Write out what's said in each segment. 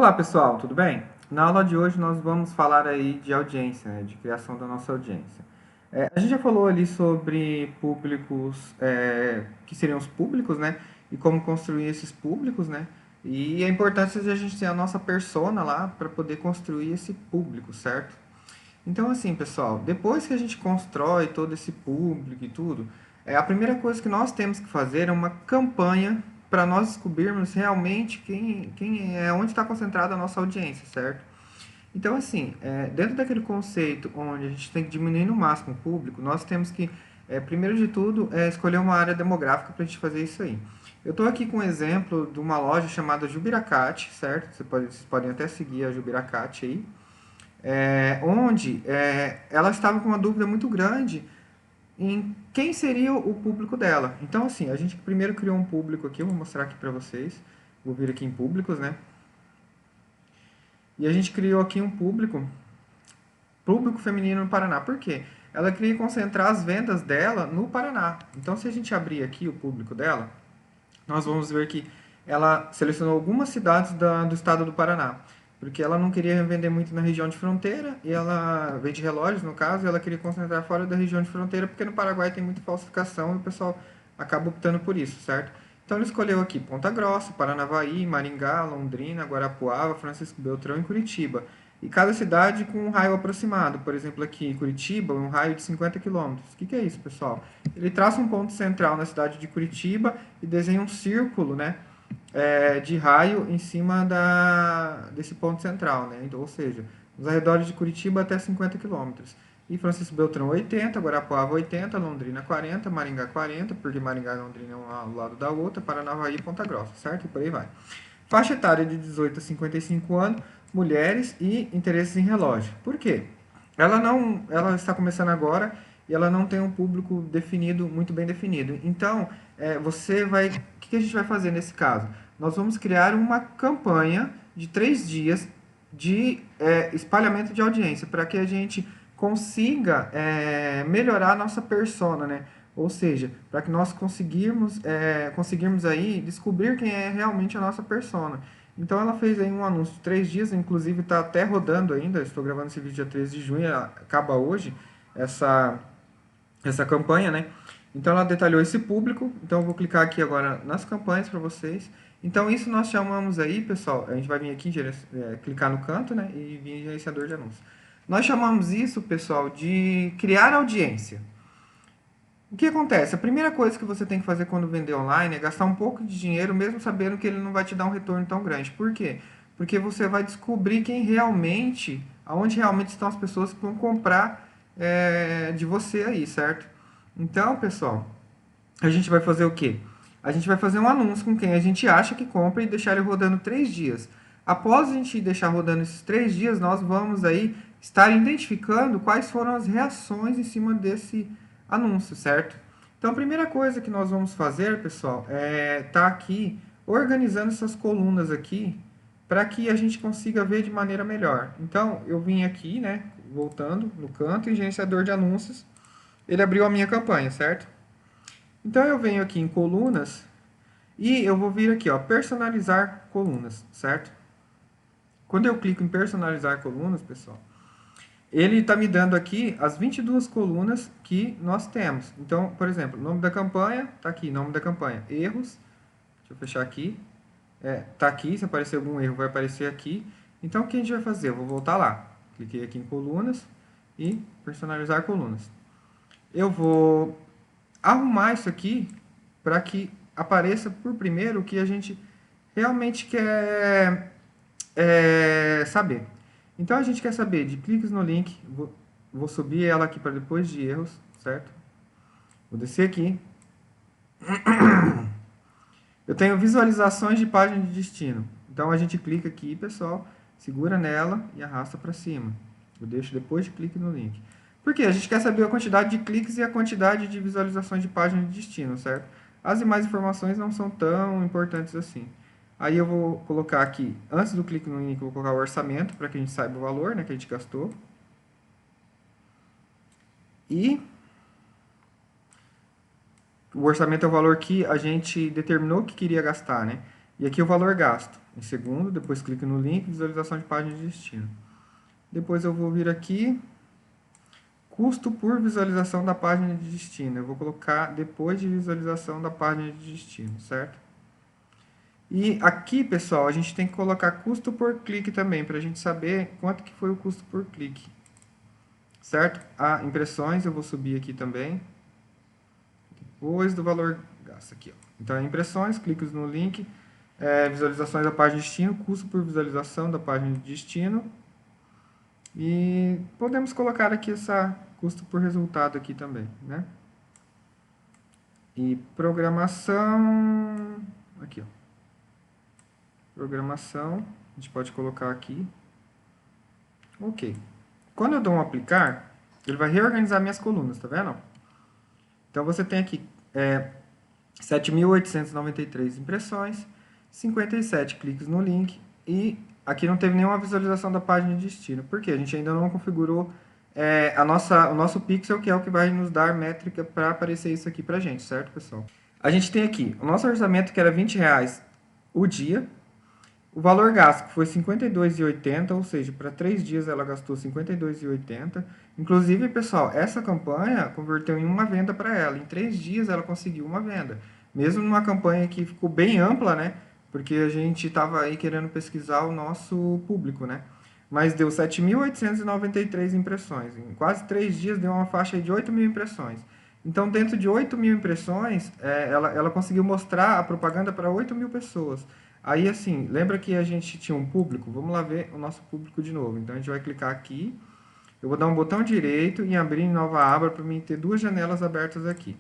Olá pessoal, tudo bem? Na aula de hoje nós vamos falar aí de audiência, né, de criação da nossa audiência. A gente já falou ali sobre públicos, que seriam os públicos, né, e como construir esses públicos, né, e a importância de a gente ter a nossa persona lá para poder construir esse público, certo? Então assim, pessoal, depois que a gente constrói todo esse público e tudo, a primeira coisa que nós temos que fazer é uma campanha para nós descobrirmos realmente quem é, onde está concentrada a nossa audiência, certo? Então, assim, dentro daquele conceito onde a gente tem que diminuir no máximo o público, nós temos que, primeiro de tudo, escolher uma área demográfica para a gente fazer isso aí. Eu estou aqui com um exemplo de uma loja chamada Jubiracate, certo? Vocês podem até seguir a Jubiracate aí, onde ela estava com uma dúvida muito grande em quem seria o público dela. Então, assim, a gente primeiro criou um público aqui, eu vou mostrar aqui para vocês. Vou vir aqui em públicos, né? E a gente criou aqui um público feminino no Paraná. Por quê? Ela queria concentrar as vendas dela no Paraná. Então, se a gente abrir aqui o público dela, nós vamos ver que ela selecionou algumas cidades do estado do Paraná, porque ela não queria vender muito na região de fronteira, e ela vende relógios, no caso, e ela queria concentrar fora da região de fronteira, porque no Paraguai tem muita falsificação e o pessoal acaba optando por isso, certo? Então ele escolheu aqui Ponta Grossa, Paranavaí, Maringá, Londrina, Guarapuava, Francisco Beltrão e Curitiba. E cada cidade com um raio aproximado. Por exemplo, aqui em Curitiba, um raio de 50 quilômetros. O que é isso, pessoal? Ele traça um ponto central na cidade de Curitiba e desenha um círculo, né, de raio em cima desse ponto central, né? Então, ou seja, nos arredores de Curitiba até 50 quilômetros. E Francisco Beltrão 80, Guarapuava 80, Londrina 40, Maringá 40, porque Maringá e Londrina é um ao lado da outra, Paranavaí e Ponta Grossa, certo? E por aí vai. Faixa etária de 18 a 55 anos, mulheres e interesses em relógio. Por quê? Ela está começando agora e ela não tem um público definido, muito bem definido. Então, o que a gente vai fazer nesse caso? Nós vamos criar uma campanha de 3 dias de espalhamento de audiência para que a gente consiga melhorar a nossa persona, né? Ou seja, para que nós conseguirmos aí descobrir quem é realmente a nossa persona. Então ela fez aí um anúncio de 3 dias, inclusive está até rodando ainda. Estou gravando esse vídeo dia 13 de junho, acaba hoje essa, essa campanha, né? Então ela detalhou esse público. Então eu vou clicar aqui agora nas campanhas para vocês. Então isso nós chamamos aí, pessoal, a gente vai vir aqui, clicar no canto, né? E vir em gerenciador de anúncios. Nós chamamos isso, pessoal, de criar audiência. O que acontece? A primeira coisa que você tem que fazer quando vender online é gastar um pouco de dinheiro, mesmo sabendo que ele não vai te dar um retorno tão grande. Por quê? Porque você vai descobrir aonde realmente estão as pessoas que vão comprar de você aí, certo? Então, pessoal, a gente vai fazer o quê? A gente vai fazer um anúncio com quem a gente acha que compra e deixar ele rodando 3 dias. Após a gente deixar rodando esses 3 dias, nós vamos aí estar identificando quais foram as reações em cima desse anúncio, certo? Então, a primeira coisa que nós vamos fazer, pessoal, é estar aqui organizando essas colunas aqui para que a gente consiga ver de maneira melhor. Então, eu vim aqui, né, voltando no canto, em gerenciador de anúncios, ele abriu a minha campanha, certo? Então, eu venho aqui em colunas e eu vou vir aqui, ó, personalizar colunas, certo? Quando eu clico em personalizar colunas, pessoal, ele está me dando aqui as 22 colunas que nós temos. Então, por exemplo, nome da campanha, está aqui, nome da campanha. Erros, deixa eu fechar aqui. Está aqui, se aparecer algum erro vai aparecer aqui. Então, o que a gente vai fazer? Eu vou voltar lá. Cliquei aqui em colunas e personalizar colunas. Eu vou arrumar isso aqui para que apareça por primeiro o que a gente realmente quer saber. Então a gente quer saber de cliques no link, vou subir ela aqui para depois de erros, certo? Vou descer aqui. Eu tenho visualizações de página de destino. Então a gente clica aqui, pessoal, segura nela e arrasta para cima. Eu deixo depois de clique no link. Por quê? A gente quer saber a quantidade de cliques e a quantidade de visualizações de página de destino, certo? As demais informações não são tão importantes assim. Aí eu vou colocar aqui, antes do clique no link, eu vou colocar o orçamento, para que a gente saiba o valor, né, que a gente gastou. E o orçamento é o valor que a gente determinou que queria gastar, né? E aqui o valor gasto. em segundo, depois clico no link, visualização de página de destino. Depois eu vou vir aqui, custo por visualização da página de destino. Eu vou colocar depois de visualização da página de destino, certo? E aqui, pessoal, a gente tem que colocar custo por clique também, para a gente saber quanto que foi o custo por clique. Certo? A impressões, eu vou subir aqui também. Depois do valor gasto aqui, ó. Então, impressões, cliques no link, visualizações da página de destino, custo por visualização da página de destino. E podemos colocar aqui essa custo por resultado aqui também, né? E programação, aqui, ó. Programação, a gente pode colocar aqui. Ok. Quando eu dou um aplicar, ele vai reorganizar minhas colunas, tá vendo? Então, você tem aqui 7.893 impressões, 57 cliques no link e aqui não teve nenhuma visualização da página de destino. Por quê? A gente ainda não configurou o nosso pixel, que é o que vai nos dar métrica para aparecer isso aqui para a gente, certo, pessoal? A gente tem aqui o nosso orçamento, que era R$20 o dia. O valor gasto foi R$ 52,80, ou seja, para 3 dias ela gastou R$ 52,80. Inclusive, pessoal, essa campanha converteu em uma venda para ela. Em 3 dias ela conseguiu uma venda. Mesmo numa campanha que ficou bem ampla, né? Porque a gente estava aí querendo pesquisar o nosso público, né? Mas deu 7.893 impressões. Em quase 3 dias deu uma faixa aí de 8.000 impressões. Então, dentro de 8.000 impressões, ela conseguiu mostrar a propaganda para 8.000 pessoas. Aí, assim, lembra que a gente tinha um público? Vamos lá ver o nosso público de novo. Então, a gente vai clicar aqui. Eu vou dar um botão direito e abrir em nova aba para mim ter 2 janelas abertas aqui.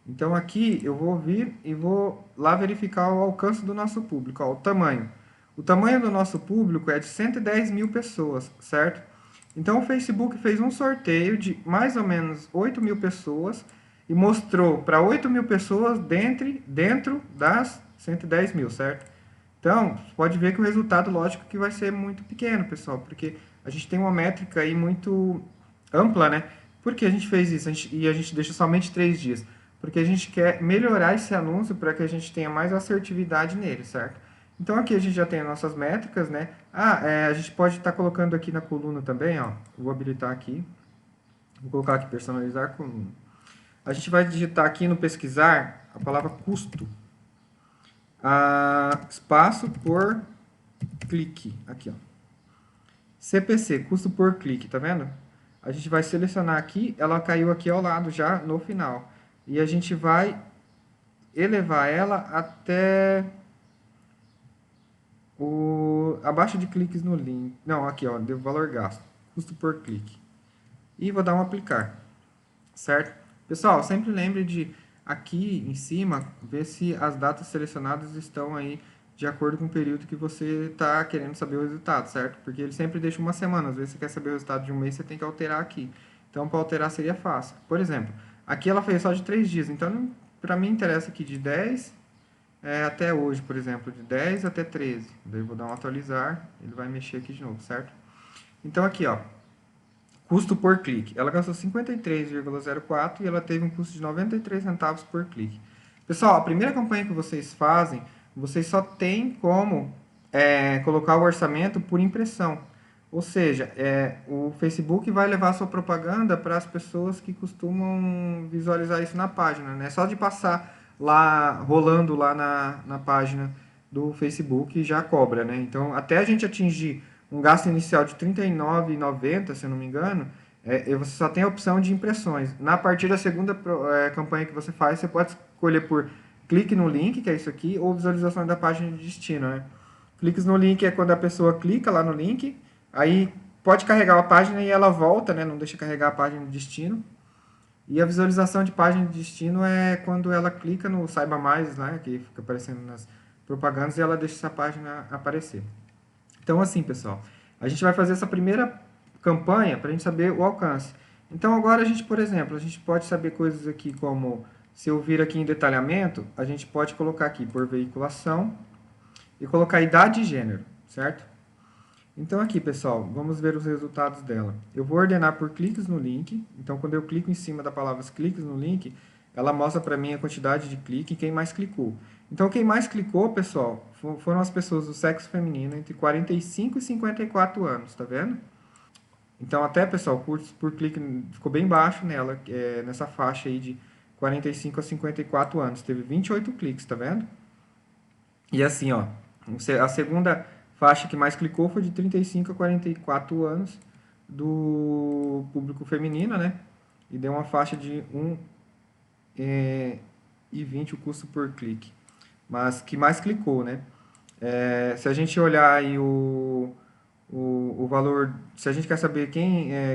Então, aqui eu vou vir e vou lá verificar o alcance do nosso público. Ó, o tamanho. O tamanho do nosso público é de 110.000 pessoas, certo? Então, o Facebook fez um sorteio de mais ou menos 8.000 pessoas e mostrou para 8.000 pessoas dentro das 110.000, certo? Então, você pode ver que o resultado, lógico, que vai ser muito pequeno, pessoal, porque a gente tem uma métrica aí muito ampla, né? Por que a gente fez isso? E a gente deixa somente 3 dias? Porque a gente quer melhorar esse anúncio para que a gente tenha mais assertividade nele, certo? Então, aqui a gente já tem as nossas métricas, né? A gente pode estar colocando aqui na coluna também, ó. Vou habilitar aqui. Vou colocar aqui personalizar coluna. A gente vai digitar aqui no pesquisar a palavra custo. Espaço por clique, aqui, ó. CPC, custo por clique, tá vendo? A gente vai selecionar aqui, ela caiu aqui ao lado já no final. E a gente vai elevar ela até abaixo de cliques no link. Não, aqui, ó, deu valor gasto, custo por clique. E vou dar um aplicar, certo? Pessoal, sempre lembre de aqui em cima, ver se as datas selecionadas estão aí de acordo com o período que você está querendo saber o resultado, certo? Porque ele sempre deixa uma semana, às vezes você quer saber o resultado de um mês, você tem que alterar aqui. Então, para alterar seria fácil. Por exemplo, aqui ela fez só de 3 dias, então para mim interessa aqui de 10 até hoje, por exemplo, de 10 até 13. Daí eu vou dar um atualizar, ele vai mexer aqui de novo, certo? Então aqui, ó, custo por clique. Ela gastou 53,04 e ela teve um custo de 93 centavos por clique. Pessoal, a primeira campanha que vocês fazem, vocês só tem como colocar o orçamento por impressão. Ou seja, o Facebook vai levar a sua propaganda para as pessoas que costumam visualizar isso na página, né? Só de passar lá, rolando lá na página do Facebook já cobra, né? Então, até a gente atingir um gasto inicial de R$ 39,90, se eu não me engano, você só tem a opção de impressões. Na partir da segunda campanha que você faz, você pode escolher por clique no link, que é isso aqui, ou visualização da página de destino, né? Cliques no link é quando a pessoa clica lá no link, aí pode carregar a página e ela volta, né? Não deixa carregar a página de destino. E a visualização de página de destino é quando ela clica no Saiba Mais, né? Que fica aparecendo nas propagandas e ela deixa essa página aparecer. Então, assim, pessoal, a gente vai fazer essa primeira campanha para a gente saber o alcance. Então, agora a gente, por exemplo, a gente pode saber coisas aqui como, se eu vir aqui em detalhamento, a gente pode colocar aqui por veiculação e colocar idade e gênero, certo? Então, aqui, pessoal, vamos ver os resultados dela. Eu vou ordenar por cliques no link. Então, quando eu clico em cima da palavra cliques no link, ela mostra para mim a quantidade de clique e quem mais clicou. Então, quem mais clicou, pessoal, foram as pessoas do sexo feminino entre 45 e 54 anos, tá vendo? Então, até, pessoal, por clique ficou bem baixo nela, nessa faixa aí de 45 a 54 anos. Teve 28 cliques, tá vendo? E assim, ó, a segunda faixa que mais clicou foi de 35 a 44 anos do público feminino, né? E deu uma faixa de 1,20 o custo por clique. Mas que mais clicou, né? Se a gente olhar aí o valor, se a gente quer saber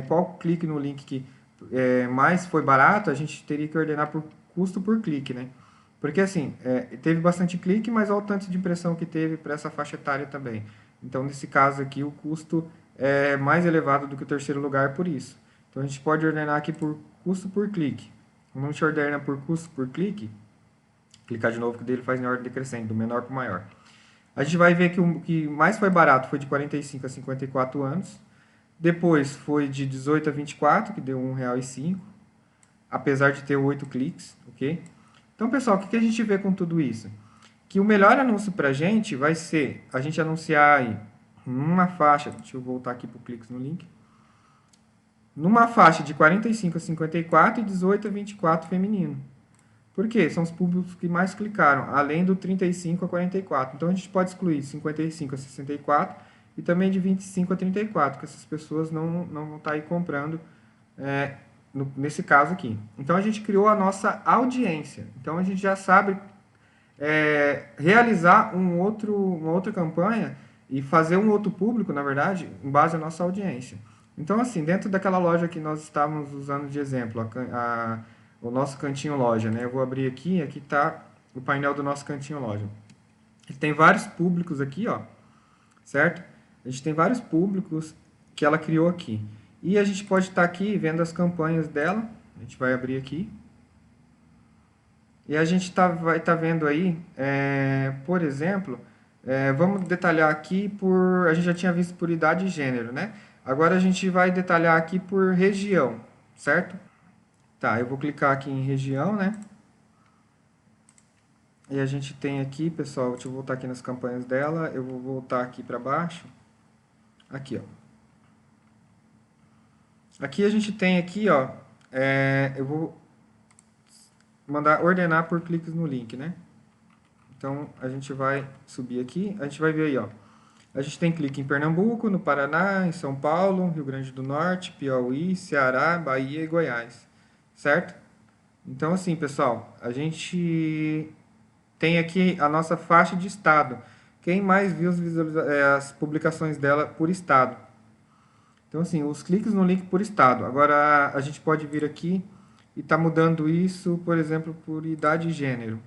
qual clique no link que mais foi barato, a gente teria que ordenar por custo por clique, né? Porque assim, teve bastante clique, mas olha o tanto de impressão que teve para essa faixa etária também. Então, nesse caso aqui, o custo é mais elevado do que o terceiro lugar por isso. Então, a gente pode ordenar aqui por custo por clique. Quando a gente ordena por custo por clique, clicar de novo que dele faz em ordem decrescente, do menor para o maior. A gente vai ver que o que mais foi barato foi de 45 a 54 anos. Depois foi de 18 a 24, que deu R$ 1,05, apesar de ter 8 cliques, ok? Então, pessoal, o que a gente vê com tudo isso? Que o melhor anúncio para a gente vai ser a gente anunciar aí numa faixa, deixa eu voltar aqui para o cliques no link, numa faixa de 45 a 54 e 18 a 24 feminino. Por quê? São os públicos que mais clicaram, além do 35 a 44. Então, a gente pode excluir 55 a 64 e também de 25 a 34, que essas pessoas não vão estar aí comprando nesse caso aqui. Então, a gente criou a nossa audiência. Então, a gente já sabe realizar uma outra campanha e fazer um outro público, na verdade, em base à nossa audiência. Então, assim, dentro daquela loja que nós estávamos usando de exemplo, o nosso cantinho loja, né? Eu vou abrir aqui está o painel do nosso cantinho loja. Ele tem vários públicos aqui, ó, certo? A gente tem vários públicos que ela criou aqui. E a gente pode estar aqui vendo as campanhas dela. A gente vai abrir aqui. E a gente vai estar vendo aí, por exemplo, vamos detalhar aqui a gente já tinha visto por idade e gênero, né? Agora a gente vai detalhar aqui por região, certo? Tá, eu vou clicar aqui em região, né? E a gente tem aqui, pessoal, deixa eu voltar aqui nas campanhas dela, eu vou voltar aqui para baixo. Aqui, ó. Aqui a gente tem aqui, ó, eu vou mandar ordenar por cliques no link, né? Então, a gente vai subir aqui, a gente vai ver aí, ó. A gente tem clique em Pernambuco, no Paraná, em São Paulo, Rio Grande do Norte, Piauí, Ceará, Bahia e Goiás, certo? Então, assim, pessoal, a gente tem aqui a nossa faixa de estado. Quem mais viu as publicações dela por estado? Então, assim, os cliques no link por estado. Agora, a gente pode vir aqui e tá mudando isso, por exemplo, por idade e gênero.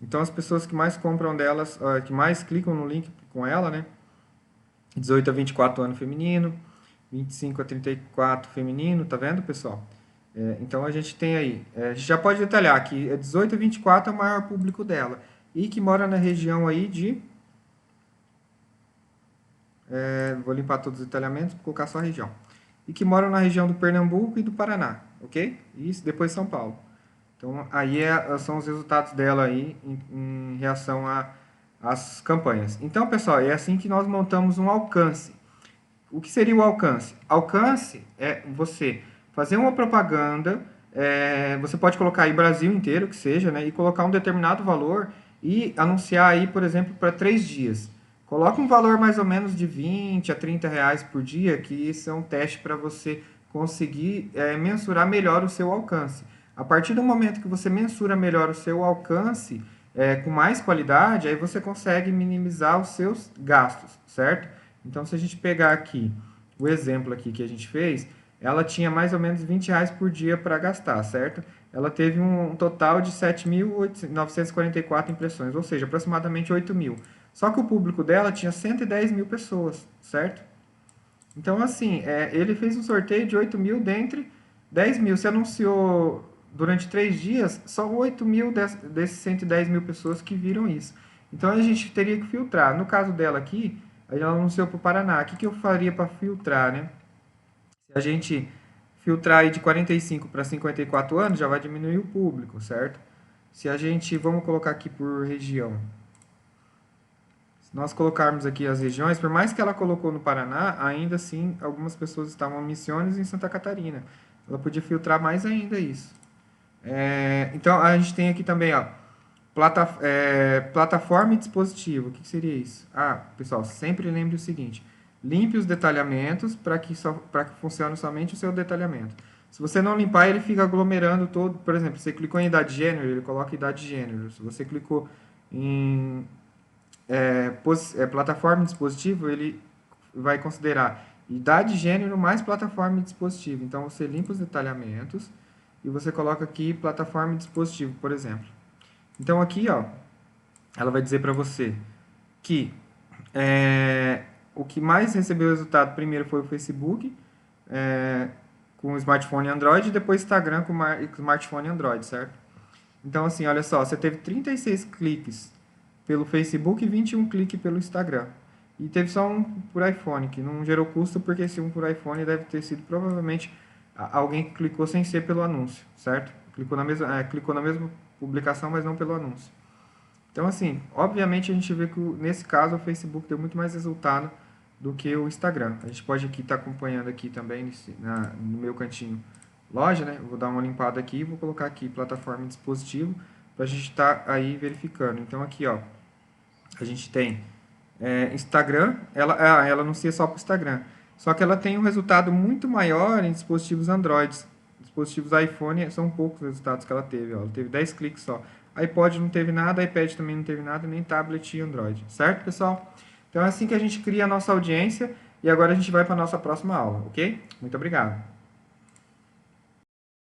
Então, as pessoas que mais compram delas, que mais clicam no link com ela, né? 18 a 24 anos feminino, 25 a 34 feminino, tá vendo, pessoal? Então, a gente tem aí, a gente já pode detalhar que 18 a 24 é o maior público dela. E que mora na região aí de... vou limpar todos os detalhamentos, vou colocar só a região. E que moram na região do Pernambuco e do Paraná, ok? E depois São Paulo. Então, aí são os resultados dela aí em reação às campanhas. Então, pessoal, é assim que nós montamos um alcance. O que seria o alcance? Alcance é você fazer uma propaganda, você pode colocar aí Brasil inteiro, que seja, né? E colocar um determinado valor e anunciar aí, por exemplo, para 3 dias. Coloca um valor mais ou menos de 20 a 30 reais por dia, que isso é um teste para você conseguir mensurar melhor o seu alcance. A partir do momento que você mensura melhor o seu alcance, com mais qualidade, aí você consegue minimizar os seus gastos, certo? Então, se a gente pegar aqui o exemplo aqui que a gente fez, ela tinha mais ou menos 20 reais por dia para gastar, certo? Ela teve um total de 7.944 impressões, ou seja, aproximadamente 8 mil. Só que o público dela tinha 110 mil pessoas, certo? Então, assim, ele fez um sorteio de 8 mil dentre 10 mil. Se anunciou durante 3 dias, só 8 mil desses 110 mil pessoas que viram isso. Então, a gente teria que filtrar. No caso dela aqui, ela anunciou para o Paraná. O que eu faria para filtrar, né? Se a gente filtrar aí de 45 para 54 anos, já vai diminuir o público, certo? Se a gente, vamos colocar aqui por região. nós colocarmos aqui as regiões, por mais que ela colocou no Paraná, ainda assim algumas pessoas estavam em Missiones e em Santa Catarina. Ela podia filtrar mais ainda isso. Então, a gente tem aqui também, ó, plataforma e dispositivo. O que seria isso? Pessoal, sempre lembre o seguinte: limpe os detalhamentos para que funcione somente o seu detalhamento. Se você não limpar, ele fica aglomerando todo. Por exemplo, você clicou em idade de gênero, ele coloca idade de gênero. Se você clicou em plataforma e dispositivo, ele vai considerar idade, gênero mais plataforma e dispositivo. Então, você limpa os detalhamentos e você coloca aqui plataforma e dispositivo, por exemplo. Então, aqui, ó, ela vai dizer para você que o que mais recebeu resultado primeiro foi o Facebook, com o smartphone Android, e depois Instagram com o smartphone Android, certo? Então, assim, olha só, você teve 36 cliques pelo Facebook e 21 cliques pelo Instagram. E teve só um por iPhone, que não gerou custo, porque esse um por iPhone deve ter sido provavelmente alguém que clicou sem ser pelo anúncio, certo? Clicou na mesma publicação, mas não pelo anúncio. Então, assim, obviamente a gente vê que nesse caso o Facebook deu muito mais resultado do que o Instagram. A gente pode aqui estar acompanhando aqui também no meu cantinho loja, né? Eu vou dar uma limpada aqui e vou colocar aqui plataforma e dispositivo para a gente estar aí verificando. Então, aqui, ó, a gente tem Instagram, ela anuncia só para o Instagram. Só que ela tem um resultado muito maior em dispositivos Android. Dispositivos iPhone são poucos resultados que ela teve. Ó. Ela teve 10 cliques só. iPod não teve nada, iPad também não teve nada, nem tablet e Android. Certo, pessoal? Então é assim que a gente cria a nossa audiência. E agora a gente vai para a nossa próxima aula, ok? Muito obrigado.